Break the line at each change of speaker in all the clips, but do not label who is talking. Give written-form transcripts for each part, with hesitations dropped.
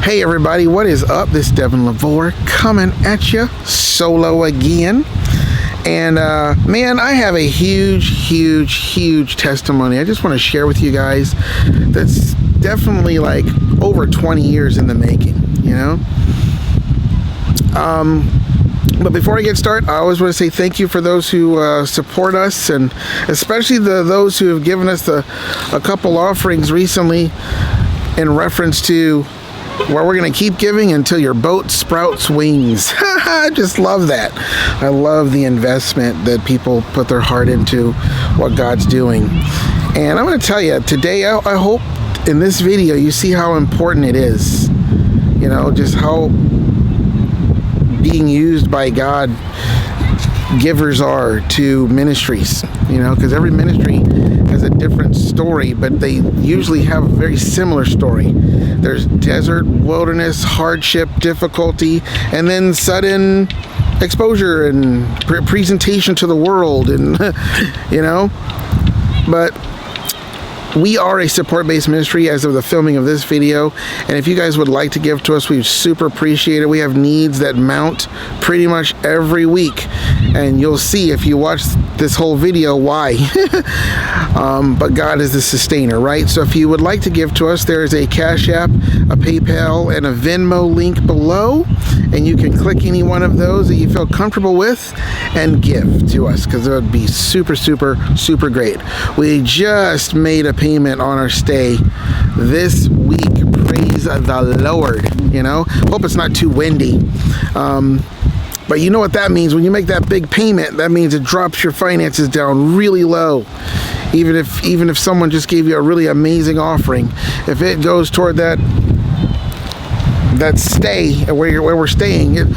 Hey everybody, what is up? This is Devin LaVore coming at you solo again. And man, I have a huge testimony I just want to share with you guys that's definitely like over 20 years in the making, you know? But before I get started, I always want to say thank you for those who support us, and especially those who have given us a couple offerings recently in reference to where we're going to keep giving until your boat sprouts wings. I just love that. I love the investment that people put their heart into what God's doing. And I'm going to tell you, today I hope in this video you see how important it is. You know, just how being used by God givers are to ministries, you know, because every ministry has a different story, but they usually have a very similar story. There's desert, wilderness, hardship, difficulty, and then sudden exposure and presentation to the world, and you know. But we are a support-based ministry as of the filming of this video, and if you guys would like to give to us, we super appreciate it. We have needs that mount pretty much every week, and you'll see if you watch this whole video why. But God is the sustainer, right? So if you would like to give to us, there is a Cash App, a PayPal, and a Venmo link below, and you can click any one of those that you feel comfortable with and give to us, because it would be super great. We just made a payment on our stay this week. Praise the Lord. You know, hope it's not too windy. But you know what that means? When you make that big payment, that means it drops your finances down really low. Even if someone just gave you a really amazing offering, if it goes toward that stay where we're staying, it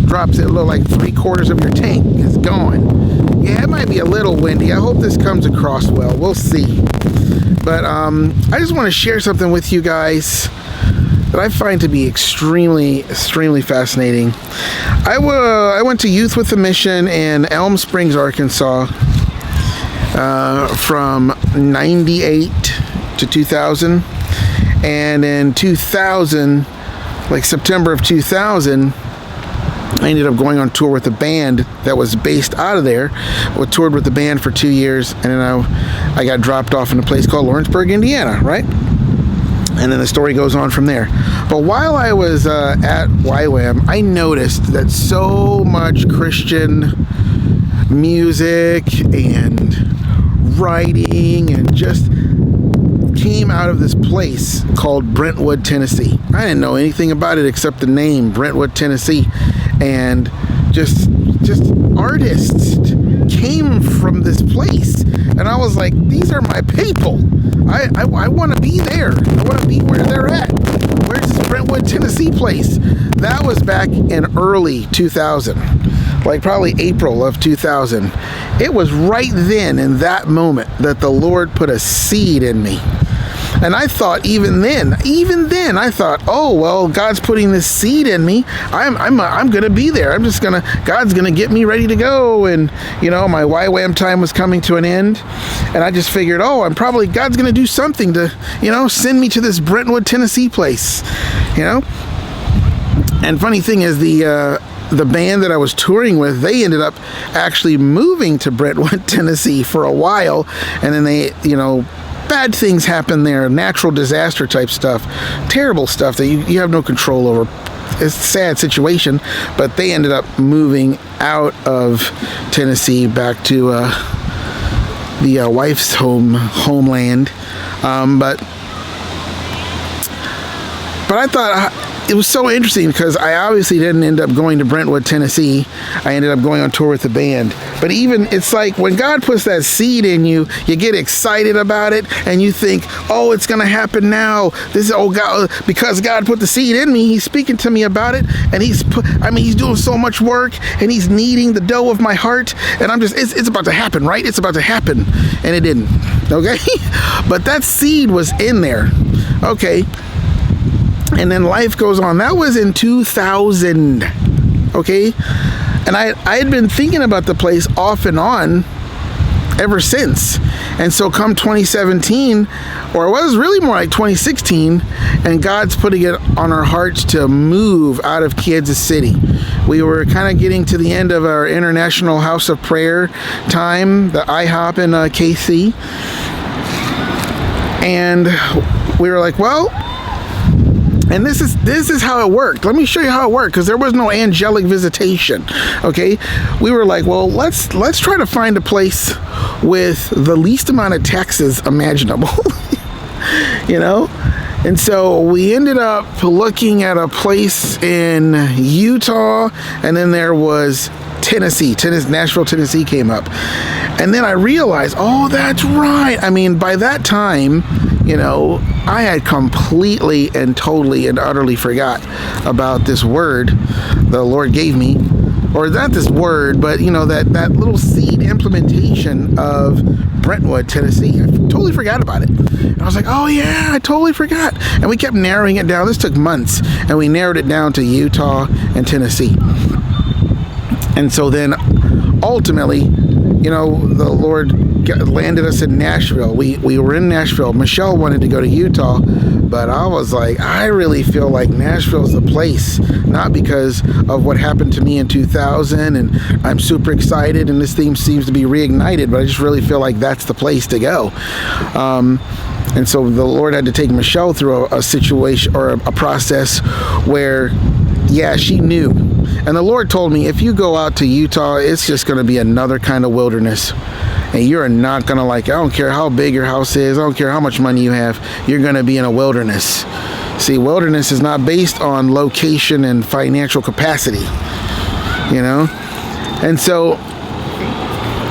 drops it low, like 3/4 of your tank is gone. Yeah, it might be a little windy. I hope this comes across well. We'll see. But I just want to share something with you guys that I find to be extremely fascinating. I went to Youth with a Mission in Elm Springs, Arkansas, from 98 to 2000. And in 2000, like September of 2000, I ended up going on tour with a band that was based out of there. I toured with the band for 2 years, and then I got dropped off in a place called Lawrenceburg, Indiana, right? And then the story goes on from there. But while I was at YWAM, I noticed that so much Christian music and writing and just came out of this place called Brentwood, Tennessee. I didn't know anything about it except the name, Brentwood, Tennessee. And just artists came from this place, and I was like, these are my people. I want to be there. I want to be where they're at. Where's this Brentwood, Tennessee place? That was back in early 2000, like probably April of 2000. It was right then, in that moment, that the Lord put a seed in me. And I thought, even then, I thought, oh, well, God's putting this seed in me. I'm going to be there. God's going to get me ready to go. And, you know, my YWAM time was coming to an end. And I just figured, God's going to do something to, you know, send me to this Brentwood, Tennessee place, you know. And funny thing is, the band that I was touring with, they ended up actually moving to Brentwood, Tennessee for a while. And then they, you know, bad things happen there, natural disaster type stuff, terrible stuff that you have no control over. It's a sad situation, but they ended up moving out of Tennessee back to the wife's homeland. But I thought it was so interesting, because I obviously didn't end up going to Brentwood, Tennessee. I ended up going on tour with the band. But even, it's like when God puts that seed in you, you get excited about it, and you think, oh, it's going to happen now. This is, oh God, because God put the seed in me, He's speaking to me about it, and He's doing so much work, and He's kneading the dough of my heart, and I'm just, it's about to happen, right? It's about to happen. And it didn't, okay? But that seed was in there, okay? And then life goes on. That was in 2000, okay? And I had been thinking about the place off and on ever since. And so come 2017, or it was really more like 2016, and God's putting it on our hearts to move out of Kansas City. We were kind of getting to the end of our International House of Prayer time, the IHOP in KC. And we were like, well, and this is how it worked. Let me show you how it worked, because there was no angelic visitation. Okay, we were like, well, let's try to find a place with the least amount of taxes imaginable. You know, and so we ended up looking at a place in Utah, and then there was Nashville, Tennessee came up. And then I realized, oh, that's right. I mean, by that time, you know, I had completely and totally and utterly forgot about this word the Lord gave me. Or not this word, but, you know, that little seed implementation of Brentwood, Tennessee. I totally forgot about it. And I was like, oh, yeah, I totally forgot. And we kept narrowing it down. This took months. And we narrowed it down to Utah and Tennessee. And so then ultimately, you know, the Lord landed us in Nashville. We were in Nashville. Michelle wanted to go to Utah, but I was like, I really feel like Nashville's the place, not because of what happened to me in 2000, and I'm super excited, and this theme seems to be reignited, but I just really feel like that's the place to go. And so the Lord had to take Michelle through a situation or a process where, yeah, she knew. And the Lord told me, if you go out to Utah, it's just going to be another kind of wilderness. And you're not going to like it. I don't care how big your house is. I don't care how much money you have. You're going to be in a wilderness. See, wilderness is not based on location and financial capacity, you know? And so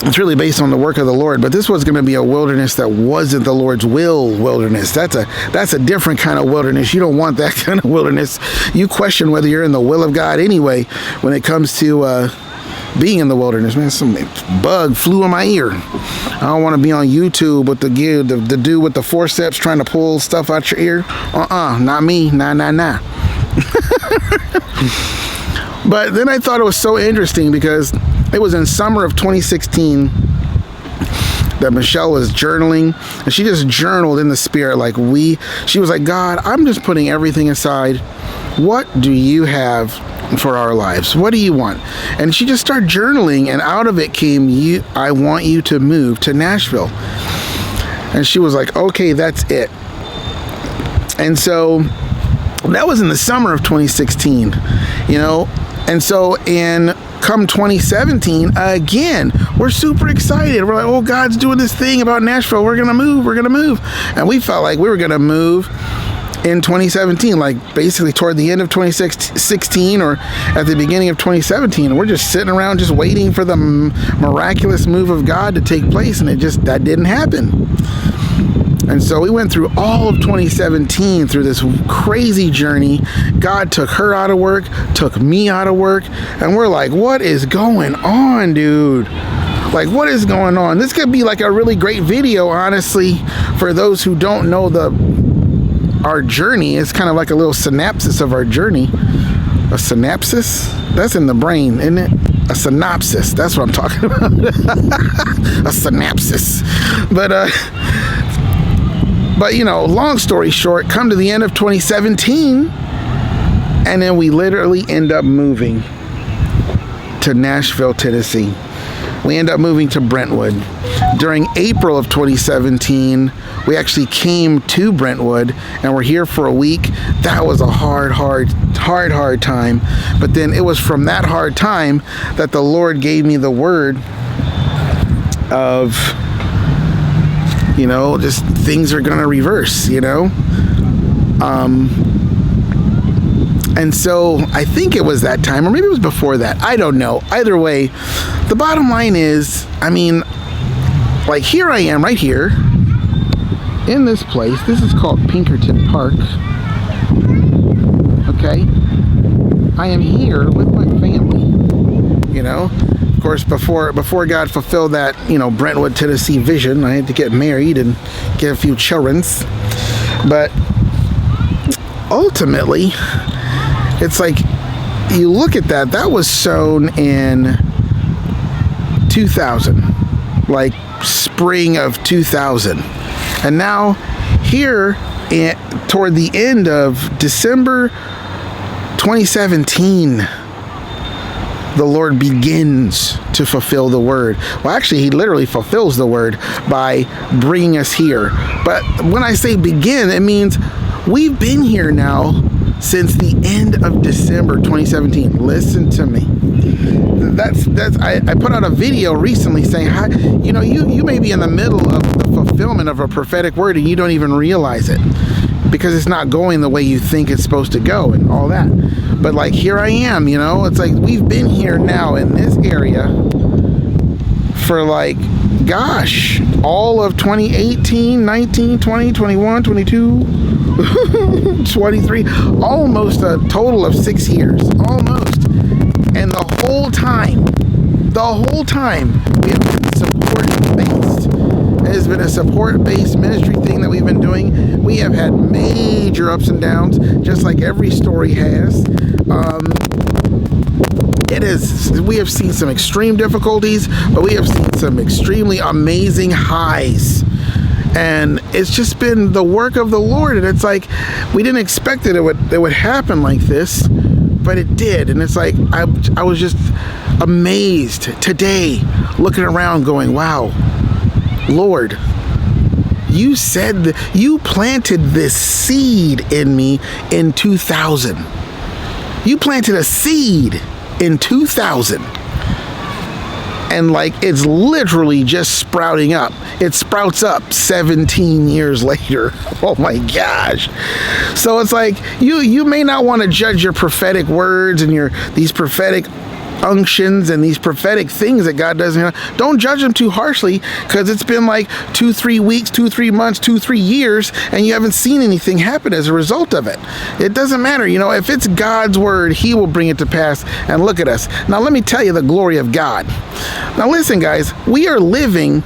it's really based on the work of the Lord. But this was going to be a wilderness that wasn't the Lord's will wilderness. That's a different kind of wilderness. You don't want that kind of wilderness. You question whether you're in the will of God anyway when it comes to being in the wilderness. Man, some bug flew in my ear. I don't want to be on YouTube with the dude with the forceps trying to pull stuff out your ear. Not me. Nah. But then I thought it was so interesting because it was in summer of 2016 that Michelle was journaling, and she just journaled in the spirit. She was like, God, I'm just putting everything aside. What do you have for our lives? What do you want? And she just started journaling, and out of it came, I want you to move to Nashville. And she was like, okay, that's it. And so that was in the summer of 2016, you know. And so come 2017, again, we're super excited. We're like, oh, God's doing this thing about Nashville. We're going to move. And we felt like we were going to move in 2017, like basically toward the end of 2016 or at the beginning of 2017. And we're just sitting around just waiting for the miraculous move of God to take place. And that didn't happen. And so we went through all of 2017 through this crazy journey. God took her out of work, took me out of work, and we're like, what is going on, dude? Like, what is going on? This could be like a really great video, honestly, for those who don't know our journey. It's kind of like a little synopsis of our journey. A synopsis? That's in the brain, isn't it? A synopsis. That's what I'm talking about. A synopsis. But, you know, long story short, come to the end of 2017, and then we literally end up moving to Nashville, Tennessee. We end up moving to Brentwood. During April of 2017, we actually came to Brentwood, and we're here for a week. That was a hard time. But then it was from that hard time that the Lord gave me the word of, you know, just things are going to reverse, you know? And so I think it was that time, or maybe it was before that. I don't know. Either way, the bottom line is, I mean, like, here I am right here in this place. This is called Pinkerton Park. Okay? I am here with my family, you know? Of course, before God fulfilled that, you know, Brentwood, Tennessee vision, I had to get married and get a few childrens. But ultimately, it's like, you look at that was sown in 2000, like spring of 2000. And now here toward the end of December 2017, the Lord begins to fulfill the word. Well, actually, he literally fulfills the word by bringing us here. But when I say begin, it means we've been here now since the end of December 2017. Listen to me. I put out a video recently saying, how, you may be in the middle of the fulfillment of a prophetic word and you don't even realize it because it's not going the way you think it's supposed to go and all that. But like, here I am, it's like we've been here now in this area for like, gosh, all of 2018, 19, 20, 21, 22, 23, almost a total of 6 years, almost. And the whole time, we have been support-based. It has been a support-based ministry thing that we've been doing. We have had major ups and downs, just like every story has. We have seen some extreme difficulties, but we have seen some extremely amazing highs. And it's just been the work of the Lord. And it's like, we didn't expect that it would happen like this, but it did. And it's like, I was just amazed today, looking around going, wow, Lord, you said you planted this seed in me in 2000. You planted a seed in 2000. And like, it's literally just sprouting up. It sprouts up 17 years later. Oh my gosh. So it's like, you may not want to judge your prophetic words and these prophetic unctions and these prophetic things that God does. Don't judge them too harshly, because it's been like 2-3 weeks, 2-3 months, 2-3 years, and you haven't seen anything happen as a result of it. It doesn't matter. If it's God's word, he will bring it to pass. And look at us. Now, let me tell you the glory of God. Now, listen, guys, we are living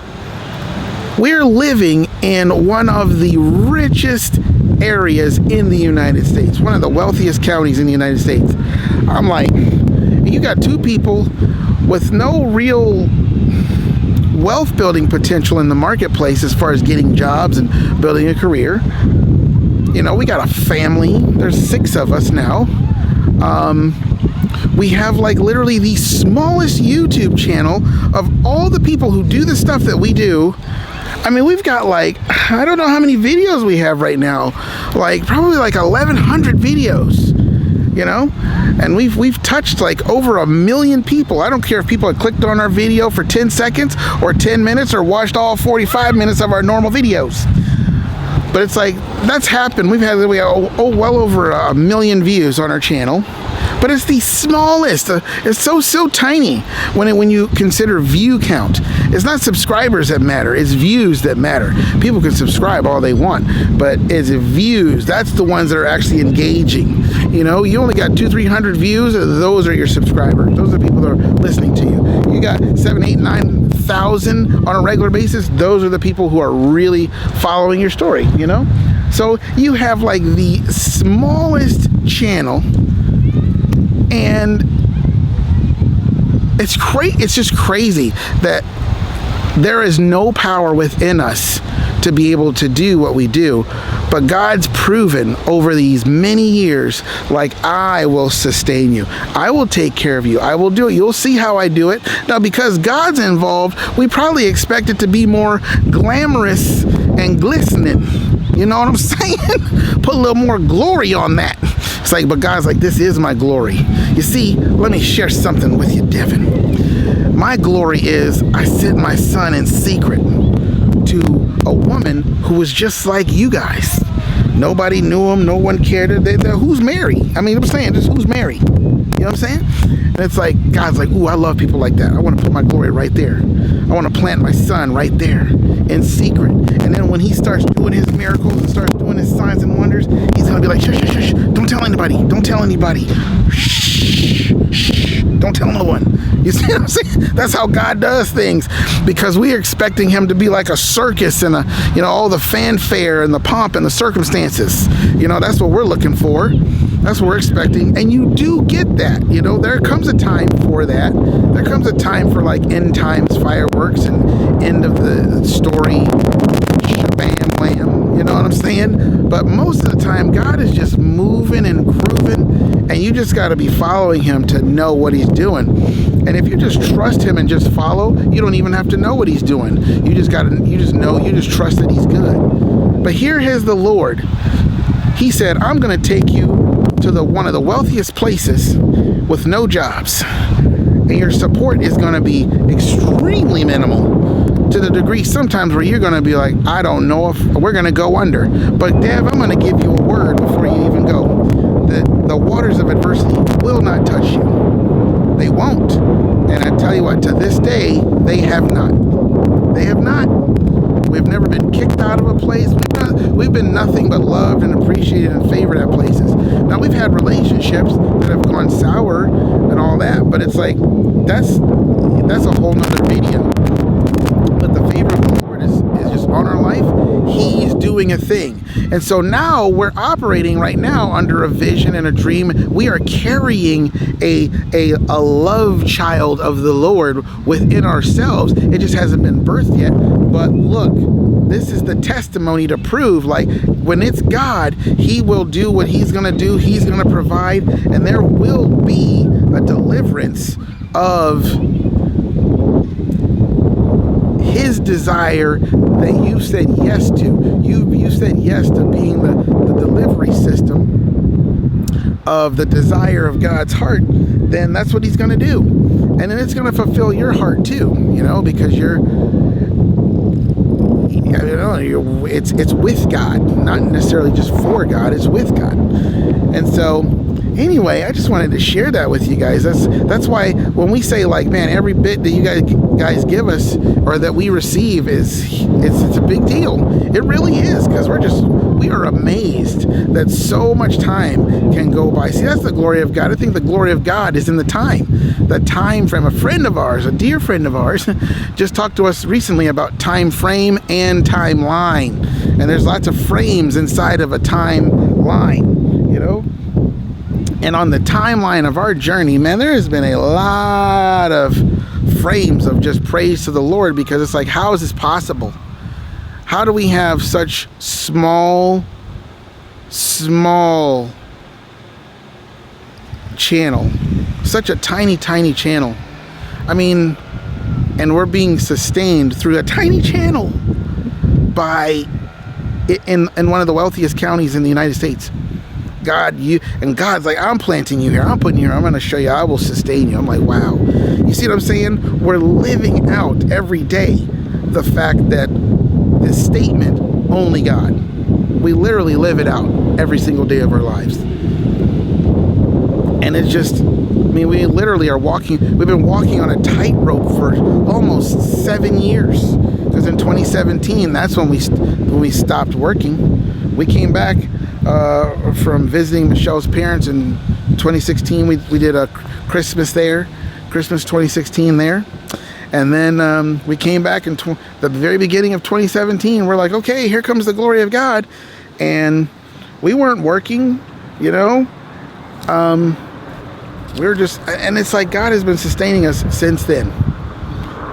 in one of the richest areas in the United States, one of the wealthiest counties in the United States. I'm like, you got two people with no real wealth building potential in the marketplace as far as getting jobs and building a career. We got a family. There's 6 of us now. We have like literally the smallest YouTube channel of all the people who do the stuff that we do. I mean, we've got like, I don't know how many videos we have right now, like probably like 1,100 videos, and we've touched like over 1 million people. I don't care if people have clicked on our video for 10 seconds or 10 minutes or watched all 45 minutes of our normal videos. But it's like, that's happened. We have well over 1 million views on our channel. But it's the smallest. It's so tiny when you consider view count. It's not subscribers that matter. It's views that matter. People can subscribe all they want, but it's views. That's the ones that are actually engaging. You only got 200-300 views. Those are your subscribers. Those are the people that are listening to you. You got 7,000, 8,000, 9,000 on a regular basis. Those are the people who are really following your story. So you have like the smallest channel. And it's just crazy that there is no power within us to be able to do what we do. But God's proven over these many years, like, I will sustain you. I will take care of you. I will do it. You'll see how I do it. Now, because God's involved, we probably expect it to be more glamorous and glistening. You know what I'm saying? Put a little more glory on that. It's like, but God's like, this is my glory. You see, let me share something with you, Devin. My glory is I sent my son in secret to a woman who was just like you guys. Nobody knew him. No one cared. Who's Mary? I mean, I'm saying, just who's Mary? You know what I'm saying? And it's like, God's like, ooh, I love people like that. I want to put my glory right there. I want to plant my son right there in secret. And then when he starts doing his miracles and starts doing his signs and wonders, he's going to be like, shush, shush, shush. Don't tell anybody. Don't tell anybody. Shh, shh. Don't tell no one. You see what I'm saying? That's how God does things, because we are expecting him to be like a circus and all the fanfare and the pomp and the circumstances. That's what we're looking for. That's what we're expecting. And you do get that. There comes a time for that. There comes a time for like end times fireworks and end of the story, shabam wham. You know what I'm saying? But most of the time, God is just moving and grooving, and you just got to be following him to know what he's doing. And if you just trust him and just follow, you don't even have to know what he's doing. You just trust that he's good. But here is the Lord. He said, I'm going to take you to one of the wealthiest places with no jobs. And your support is going to be extremely minimal, to the degree sometimes where you're going to be like, I don't know if we're going to go under. But Dev, I'm going to give you a word before you even go. The waters of adversity will not touch you. They won't. And I tell you what, to this day, they have not. They have not. We've never been kicked out of a place. We've been nothing but loved and appreciated and favored at places. Now, we've had relationships that have gone sour and all that, but it's like, that's a whole nother video. But the favor of the Lord is just on our life. He's doing a thing. And so now we're operating right now under a vision and a dream. We are carrying a love child of the Lord within ourselves. It just hasn't been birthed yet. But look, this is the testimony to prove, like, when it's God, he will do what he's going to do. He's going to provide, and there will be a deliverance of his desire that you said yes to. You said yes to being the delivery system of the desire of God's heart. Then that's what he's going to do. And then it's going to fulfill your heart too, because it's with God, not necessarily just for God, it's with God. And so anyway, I just wanted to share that with you guys. That's why when we say, like, man, every bit that you guys give us or that we receive it's a big deal. It really is, because we are amazed that so much time can go by. See, that's the glory of God. I think the glory of God is in the time frame. A friend of ours, a dear friend of ours, just talked to us recently about time frame and timeline. And there's lots of frames inside of a timeline, And on the timeline of our journey, man, there has been a lot of frames of just praise to the Lord, because it's like, how is this possible? How do we have such small channel, such a tiny channel? I mean, and we're being sustained through a tiny channel by in one of the wealthiest counties in the United States. God's like, I'm planting you here. I'm putting you here. I'm going to show you. I will sustain you. I'm like, wow. You see what I'm saying? We're living out every day the fact that this statement, only God. We literally live it out every single day of our lives. And it's just, we literally are walking. We've been walking on a tightrope for almost 7 years. Because in 2017, that's when we stopped working. We came back from visiting Michelle's parents in 2016. We did a Christmas 2016 there. And then we came back in the very beginning of 2017. We're like, okay, here comes the glory of God. And we weren't working, we were just, and it's like God has been sustaining us since then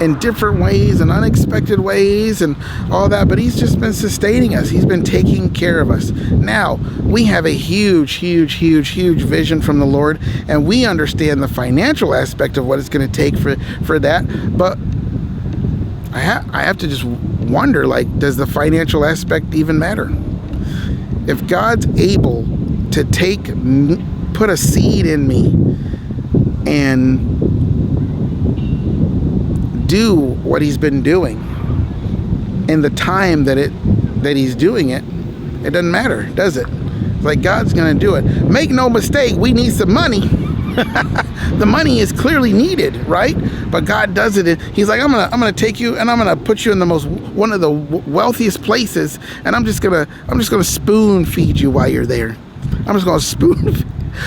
in different ways and unexpected ways and all that. But he's just been sustaining us. He's been taking care of us. Now, we have a huge vision from the Lord, and we understand the financial aspect of what it's going to take for that. But I have to just wonder, like, does the financial aspect even matter? If God's able to put a seed in me and do what he's been doing in the time that he's doing it, it doesn't matter, does it? It's like, God's gonna do it. Make no mistake, we need some money. The money is clearly needed, right? But God does it. He's like, I'm gonna take you and I'm gonna put you in one of the wealthiest places, and I'm just gonna spoon feed you while you're there. I'm just gonna spoon.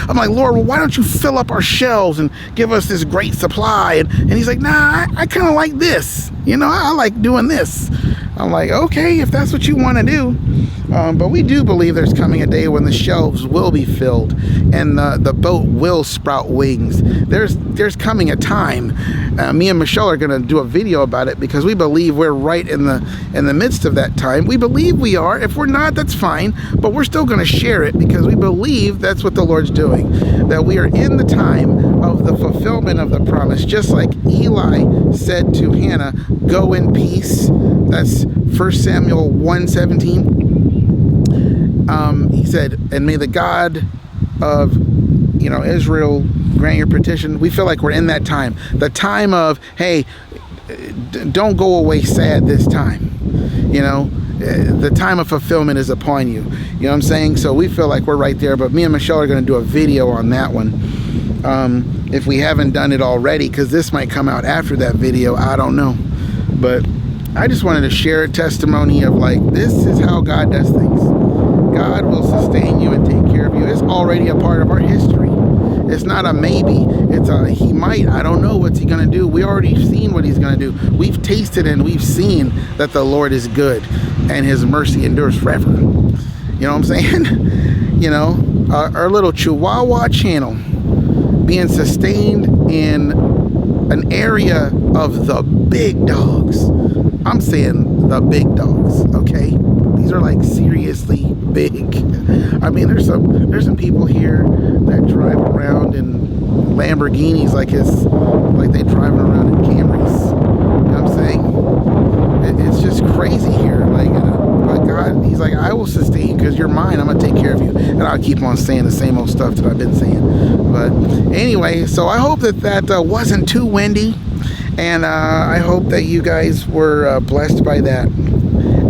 I'm like, Lord, well, why don't you fill up our shelves and give us this great supply? And he's like, nah, I kind of like this. You know, I like doing this. I'm like, okay, if that's what you want to do. But we do believe there's coming a day when the shelves will be filled and the boat will sprout wings. There's coming a time. Me and Michelle are going to do a video about it because we believe we're right in the midst of that time. We believe we are. If we're not, that's fine. But we're still going to share it because we believe that's what the Lord's doing. That we are in the time of the fulfillment of the promise. Just like Eli said to Hannah, go in peace. That's 1 Samuel 1:17. He said, and may the God of, Israel grant your petition. We feel like we're in that time. The time of, hey, don't go away sad this time. The time of fulfillment is upon you. You know what I'm saying? So we feel like we're right there. But me and Michelle are going to do a video on that one. If we haven't done it already, because this might come out after that video. I don't know. But I just wanted to share a testimony of like, this is how God does things. God will sustain you and take care of you. It's already a part of our history. It's not a maybe. It's a he might. I don't know what's he going to do. We already seen what he's going to do. We've tasted and we've seen that the Lord is good and his mercy endures forever. You know what I'm saying? Our little Chihuahua channel being sustained in an area of the big dogs. I'm saying the big dogs, okay? These are like seriously big. I mean, there's some people here that drive around in Lamborghinis like they driving around in Camrys. You know what I'm saying? It's just crazy here. But God, he's like, I will sustain you because you're mine. I'm going to take care of you. And I'll keep on saying the same old stuff that I've been saying. But anyway, so I hope that wasn't too windy. And I hope that you guys were blessed by that.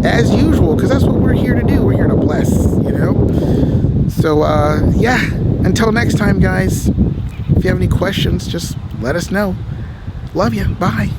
As usual, because that's what we're here to do. We're here to bless, So, yeah. Until next time, guys. If you have any questions, just let us know. Love you. Bye.